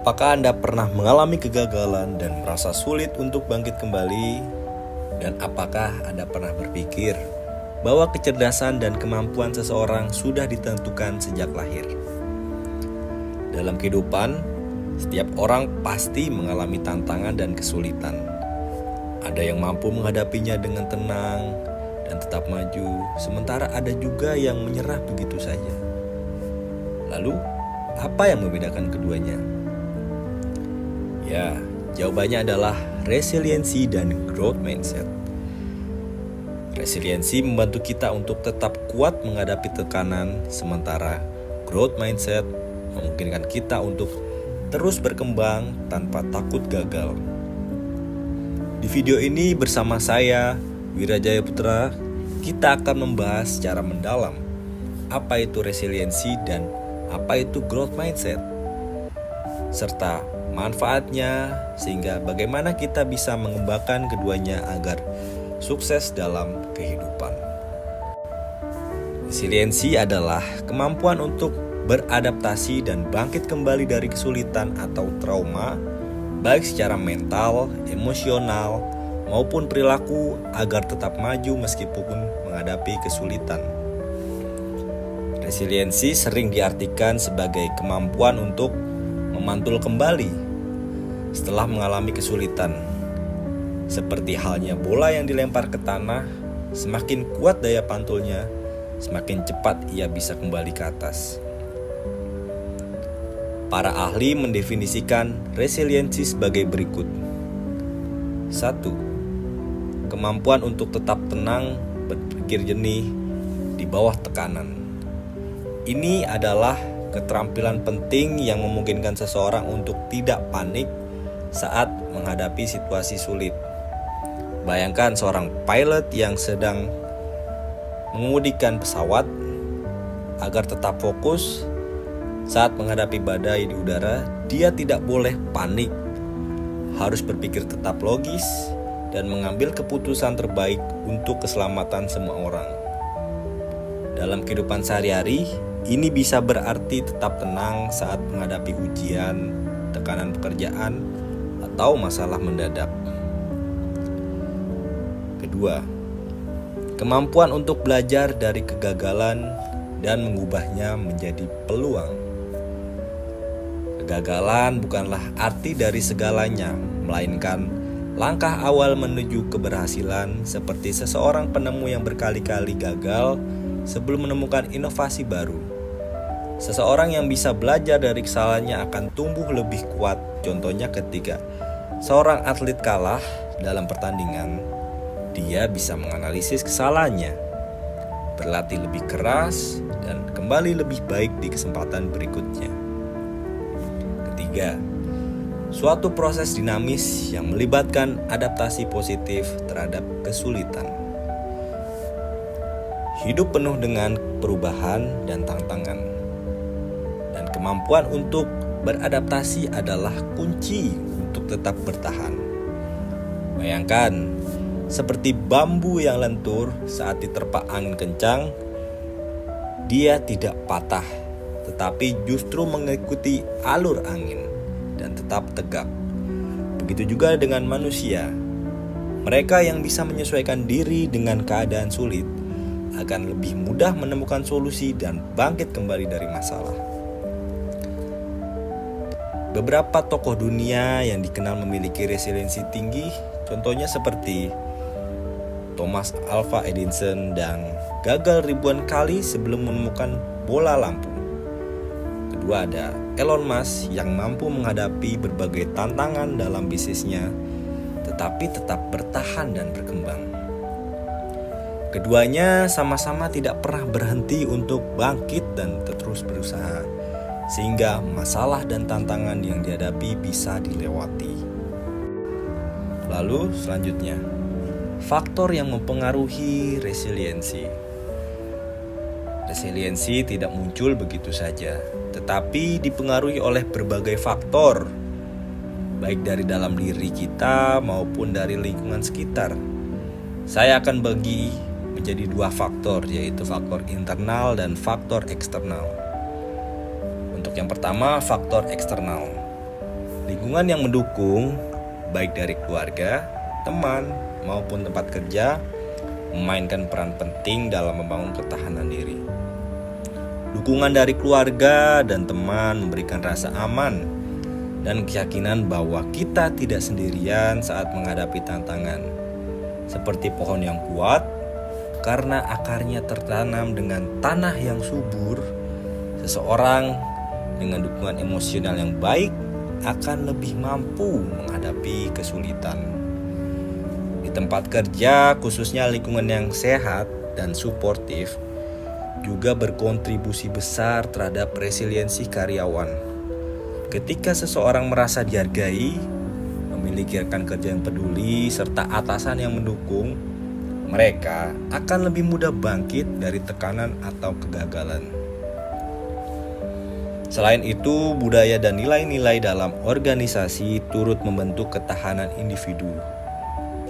Apakah Anda pernah mengalami kegagalan dan merasa sulit untuk bangkit kembali? Dan apakah Anda pernah berpikir bahwa kecerdasan dan kemampuan seseorang sudah ditentukan sejak lahir? Dalam kehidupan, setiap orang pasti mengalami tantangan dan kesulitan. Ada yang mampu menghadapinya dengan tenang dan tetap maju, sementara ada juga yang menyerah begitu saja. Lalu, apa yang membedakan keduanya? Ya, jawabannya adalah resiliensi dan growth mindset. Resiliensi membantu kita untuk tetap kuat menghadapi tekanan, sementara growth mindset memungkinkan kita untuk terus berkembang tanpa takut gagal. Di video ini bersama saya, Wirajaya Putra, kita akan membahas secara mendalam apa itu resiliensi dan apa itu growth mindset, serta manfaatnya, sehingga bagaimana kita bisa mengembangkan keduanya agar sukses dalam kehidupan. Resiliensi adalah kemampuan untuk beradaptasi dan bangkit kembali dari kesulitan atau trauma, baik secara mental, emosional, maupun perilaku agar tetap maju meskipun menghadapi kesulitan. Resiliensi sering diartikan sebagai kemampuan untuk memantul kembali setelah mengalami kesulitan. Seperti halnya bola yang dilempar ke tanah, semakin kuat daya pantulnya, semakin cepat ia bisa kembali ke atas. Para ahli mendefinisikan resiliensi sebagai berikut. 1. Kemampuan untuk tetap tenang, berpikir jernih di bawah tekanan. Ini adalah keterampilan penting yang memungkinkan seseorang untuk tidak panik saat menghadapi situasi sulit. Bayangkan seorang pilot yang sedang mengemudikan pesawat agar tetap fokus saat menghadapi badai di udara. Dia tidak boleh panik, harus berpikir tetap logis dan mengambil keputusan terbaik untuk keselamatan semua orang. Dalam kehidupan sehari-hari, ini bisa berarti tetap tenang saat menghadapi ujian, tekanan pekerjaan, atau masalah mendadak. Kedua, kemampuan untuk belajar dari kegagalan dan mengubahnya menjadi peluang. Kegagalan bukanlah arti dari segalanya, melainkan langkah awal menuju keberhasilan, seperti seseorang penemu yang berkali-kali gagal sebelum menemukan inovasi baru. Seseorang yang bisa belajar dari kesalahannya akan tumbuh lebih kuat. Contohnya ketika seorang atlet kalah dalam pertandingan, dia bisa menganalisis kesalahannya, berlatih lebih keras, dan kembali lebih baik di kesempatan berikutnya. Ketiga, suatu proses dinamis yang melibatkan adaptasi positif terhadap kesulitan. Hidup penuh dengan perubahan dan tantangan, dan kemampuan untuk beradaptasi adalah kunci untuk tetap bertahan. Bayangkan, seperti bambu yang lentur saat diterpa angin kencang, dia tidak patah, tetapi justru mengikuti alur angin dan tetap tegak. Begitu juga dengan manusia. Mereka yang bisa menyesuaikan diri dengan keadaan sulit akan lebih mudah menemukan solusi dan bangkit kembali dari masalah. Beberapa tokoh dunia yang dikenal memiliki resiliensi tinggi, contohnya seperti Thomas Alva Edison dan gagal ribuan kali sebelum menemukan bola lampu. Kedua, ada Elon Musk yang mampu menghadapi berbagai tantangan dalam bisnisnya, tetapi tetap bertahan dan berkembang. Keduanya sama-sama tidak pernah berhenti untuk bangkit dan terus berusaha, sehingga masalah dan tantangan yang dihadapi bisa dilewati. Lalu selanjutnya, faktor yang mempengaruhi resiliensi. Resiliensi tidak muncul begitu saja, tetapi dipengaruhi oleh berbagai faktor, baik dari dalam diri kita maupun dari lingkungan sekitar. Saya akan bagi menjadi dua faktor, yaitu faktor internal dan faktor eksternal. Untuk yang pertama, faktor eksternal. Lingkungan yang mendukung, baik dari keluarga, teman, maupun tempat kerja, memainkan peran penting dalam membangun ketahanan diri. Dukungan dari keluarga dan teman memberikan rasa aman dan keyakinan bahwa kita tidak sendirian saat menghadapi tantangan. Seperti pohon yang kuat, karena akarnya tertanam dengan tanah yang subur, seseorang dengan dukungan emosional yang baik akan lebih mampu menghadapi kesulitan. Di tempat kerja, khususnya lingkungan yang sehat dan suportif, juga berkontribusi besar terhadap resiliensi karyawan. Ketika seseorang merasa dihargai, memiliki rekan kerja yang peduli, serta atasan yang mendukung, mereka akan lebih mudah bangkit dari tekanan atau kegagalan. Selain itu, budaya dan nilai-nilai dalam organisasi turut membentuk ketahanan individu.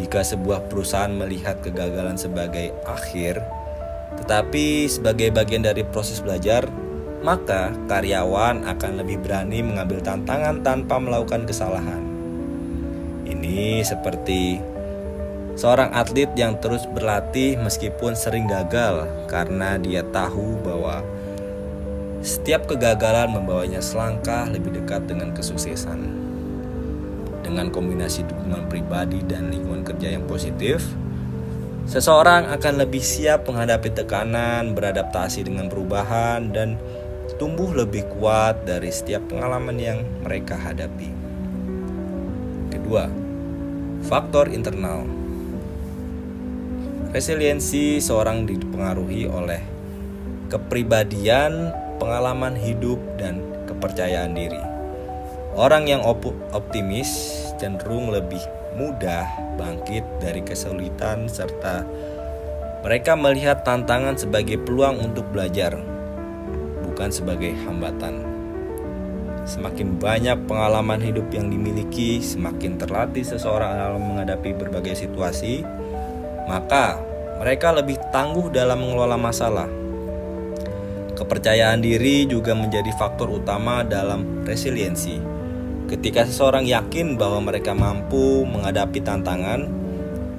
Jika sebuah perusahaan melihat kegagalan sebagai akhir, tetapi sebagai bagian dari proses belajar, maka karyawan akan lebih berani mengambil tantangan tanpa melakukan kesalahan. Ini seperti seorang atlet yang terus berlatih meskipun sering gagal karena dia tahu bahwa setiap kegagalan membawanya selangkah lebih dekat dengan kesuksesan. Dengan kombinasi dukungan pribadi dan lingkungan kerja yang positif, seseorang akan lebih siap menghadapi tekanan, beradaptasi dengan perubahan, dan tumbuh lebih kuat dari setiap pengalaman yang mereka hadapi. Kedua, faktor internal. Resiliensi seorang dipengaruhi oleh kepribadian, pengalaman hidup, dan kepercayaan diri. Orang yang optimis cenderung lebih mudah bangkit dari kesulitan, serta mereka melihat tantangan sebagai peluang untuk belajar, bukan sebagai hambatan. Semakin banyak pengalaman hidup yang dimiliki, semakin terlatih seseorang dalam menghadapi berbagai situasi, maka mereka lebih tangguh dalam mengelola masalah. Kepercayaan diri juga menjadi faktor utama dalam resiliensi. Ketika seseorang yakin bahwa mereka mampu menghadapi tantangan,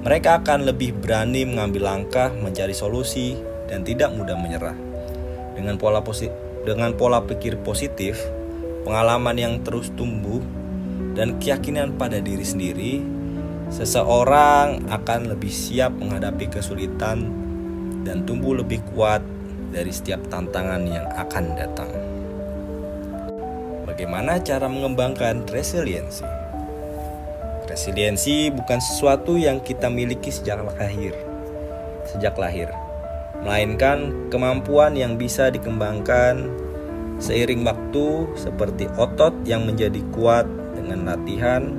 mereka akan lebih berani mengambil langkah, mencari solusi, dan tidak mudah menyerah. Dengan pola pikir positif, pengalaman yang terus tumbuh, dan keyakinan pada diri sendiri, seseorang akan lebih siap menghadapi kesulitan dan tumbuh lebih kuat dari setiap tantangan yang akan datang. Bagaimana cara mengembangkan resiliensi? Resiliensi bukan sesuatu yang kita miliki sejak lahir, melainkan kemampuan yang bisa dikembangkan seiring waktu, seperti otot yang menjadi kuat dengan latihan.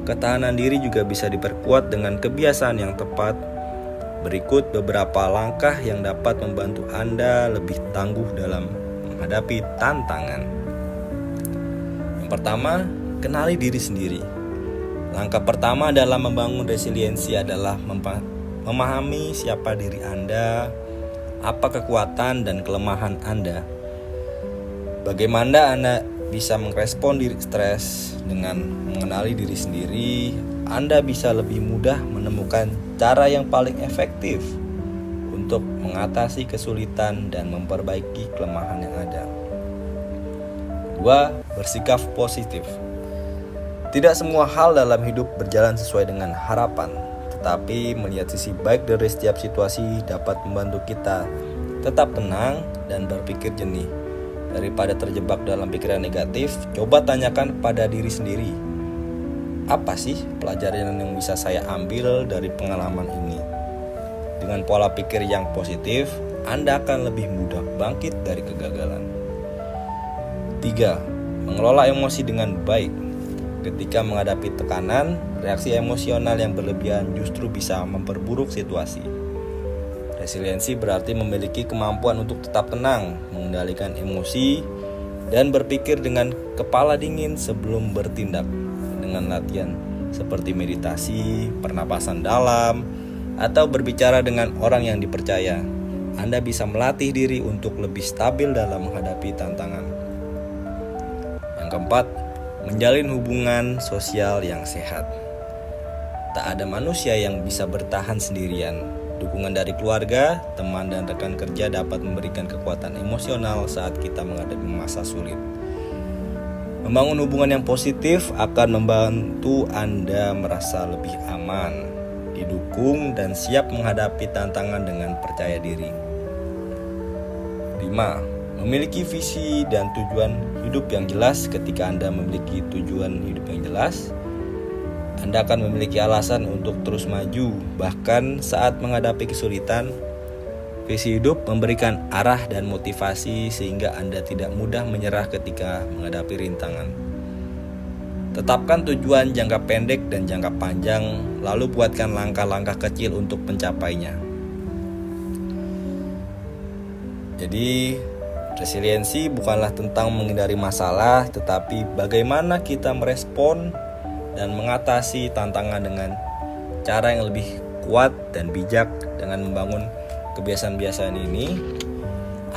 Ketahanan diri juga bisa diperkuat dengan kebiasaan yang tepat. Berikut beberapa langkah yang dapat membantu Anda lebih tangguh dalam menghadapi tantangan. Yang pertama, kenali diri sendiri. Langkah pertama dalam membangun resiliensi adalah memahami siapa diri Anda, apa kekuatan dan kelemahan Anda. Bagaimana Anda bisa merespon diri stres. Dengan mengenali diri sendiri, Anda bisa lebih mudah menemukan cara yang paling efektif untuk mengatasi kesulitan dan memperbaiki kelemahan yang ada. 2. Bersikap positif. Tidak semua hal dalam hidup berjalan sesuai dengan harapan, tetapi melihat sisi baik dari setiap situasi dapat membantu kita tetap tenang dan berpikir jernih. Daripada terjebak dalam pikiran negatif, coba tanyakan pada diri sendiri, apa sih pelajaran yang bisa saya ambil dari pengalaman ini? Dengan pola pikir yang positif, Anda akan lebih mudah bangkit dari kegagalan. 3. Mengelola emosi dengan baik. Ketika menghadapi tekanan, reaksi emosional yang berlebihan justru bisa memperburuk situasi. Resiliensi berarti memiliki kemampuan untuk tetap tenang, mengendalikan emosi, dan berpikir dengan kepala dingin sebelum bertindak. Dengan latihan seperti meditasi, pernapasan dalam, atau berbicara dengan orang yang dipercaya, Anda bisa melatih diri untuk lebih stabil dalam menghadapi tantangan. Yang keempat, menjalin hubungan sosial yang sehat. Tak ada manusia yang bisa bertahan sendirian. Dukungan dari keluarga, teman, dan rekan kerja dapat memberikan kekuatan emosional saat kita menghadapi masa sulit. Membangun hubungan yang positif akan membantu Anda merasa lebih aman, didukung, dan siap menghadapi tantangan dengan percaya diri. 5. Memiliki visi dan tujuan hidup yang jelas. Ketika Anda memiliki tujuan hidup yang jelas, Anda akan memiliki alasan untuk terus maju, bahkan saat menghadapi kesulitan. Visi hidup memberikan arah dan motivasi sehingga Anda tidak mudah menyerah ketika menghadapi rintangan. Tetapkan tujuan jangka pendek dan jangka panjang, lalu buatkan langkah-langkah kecil untuk mencapainya. Jadi, resiliensi bukanlah tentang menghindari masalah, tetapi bagaimana kita merespon dan mengatasi tantangan dengan cara yang lebih kuat dan bijak. Dengan membangun kebiasaan-kebiasaan ini,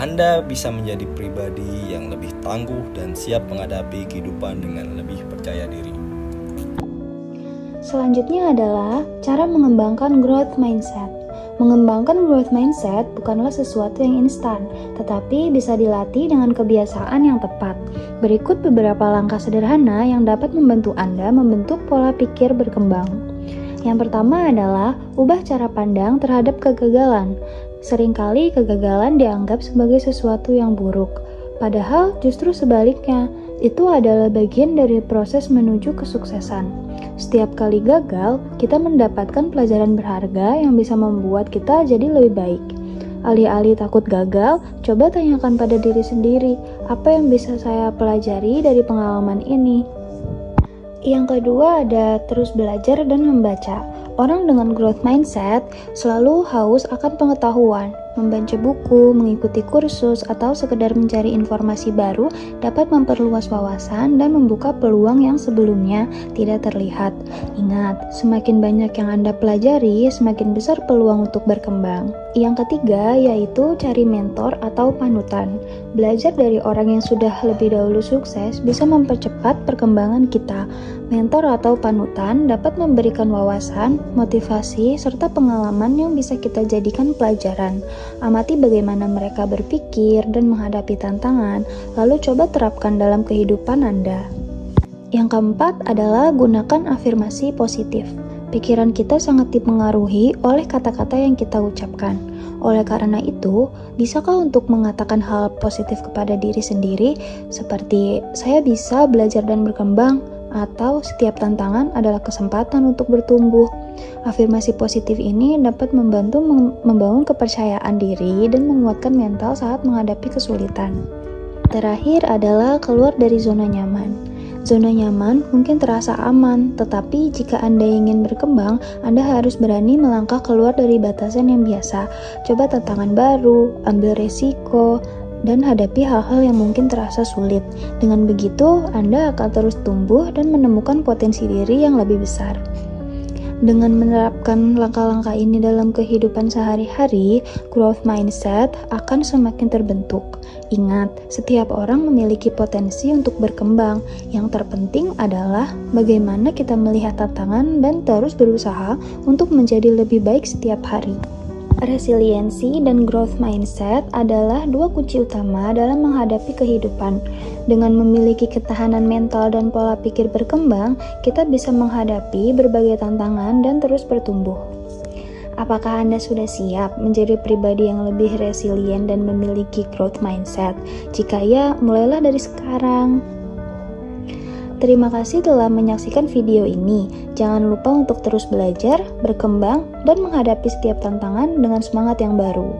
Anda bisa menjadi pribadi yang lebih tangguh dan siap menghadapi kehidupan dengan lebih percaya diri. Selanjutnya adalah cara mengembangkan growth mindset. Mengembangkan growth mindset bukanlah sesuatu yang instan, tetapi bisa dilatih dengan kebiasaan yang tepat. Berikut beberapa langkah sederhana yang dapat membantu Anda membentuk pola pikir berkembang. Yang pertama adalah ubah cara pandang terhadap kegagalan. Seringkali kegagalan dianggap sebagai sesuatu yang buruk, padahal justru sebaliknya, itu adalah bagian dari proses menuju kesuksesan. Setiap kali gagal, kita mendapatkan pelajaran berharga yang bisa membuat kita jadi lebih baik. Alih-alih takut gagal, coba tanyakan pada diri sendiri, apa yang bisa saya pelajari dari pengalaman ini? Yang kedua ada terus belajar dan membaca. Orang dengan growth mindset selalu haus akan pengetahuan. Membaca buku, mengikuti kursus, atau sekedar mencari informasi baru dapat memperluas wawasan dan membuka peluang yang sebelumnya tidak terlihat. Ingat, semakin banyak yang Anda pelajari, semakin besar peluang untuk berkembang. Yang ketiga yaitu cari mentor atau panutan. Belajar dari orang yang sudah lebih dahulu sukses bisa mempercepat perkembangan kita. Mentor atau panutan dapat memberikan wawasan, motivasi, serta pengalaman yang bisa kita jadikan pelajaran. Amati bagaimana mereka berpikir dan menghadapi tantangan, lalu coba terapkan dalam kehidupan Anda. Yang keempat adalah gunakan afirmasi positif. Pikiran kita sangat dipengaruhi oleh kata-kata yang kita ucapkan. Oleh karena itu, bisakah untuk mengatakan hal positif kepada diri sendiri seperti saya bisa belajar dan berkembang, atau setiap tantangan adalah kesempatan untuk bertumbuh. Afirmasi positif ini dapat membantu membangun kepercayaan diri dan menguatkan mental saat menghadapi kesulitan. Terakhir adalah keluar dari zona nyaman. Zona nyaman mungkin terasa aman, tetapi jika Anda ingin berkembang, Anda harus berani melangkah keluar dari batasan yang biasa. Coba tantangan baru, ambil resiko, dan hadapi hal-hal yang mungkin terasa sulit. Dengan begitu, Anda akan terus tumbuh dan menemukan potensi diri yang lebih besar. Dengan menerapkan langkah-langkah ini dalam kehidupan sehari-hari, growth mindset akan semakin terbentuk. Ingat, setiap orang memiliki potensi untuk berkembang. Yang terpenting adalah bagaimana kita melihat tantangan dan terus berusaha untuk menjadi lebih baik setiap hari. Resiliensi dan growth mindset adalah dua kunci utama dalam menghadapi kehidupan. Dengan memiliki ketahanan mental dan pola pikir berkembang, kita bisa menghadapi berbagai tantangan dan terus bertumbuh. Apakah Anda sudah siap menjadi pribadi yang lebih resilient dan memiliki growth mindset? Jika ya, mulailah dari sekarang. Terima kasih telah menyaksikan video ini. Jangan lupa untuk terus belajar, berkembang, dan menghadapi setiap tantangan dengan semangat yang baru.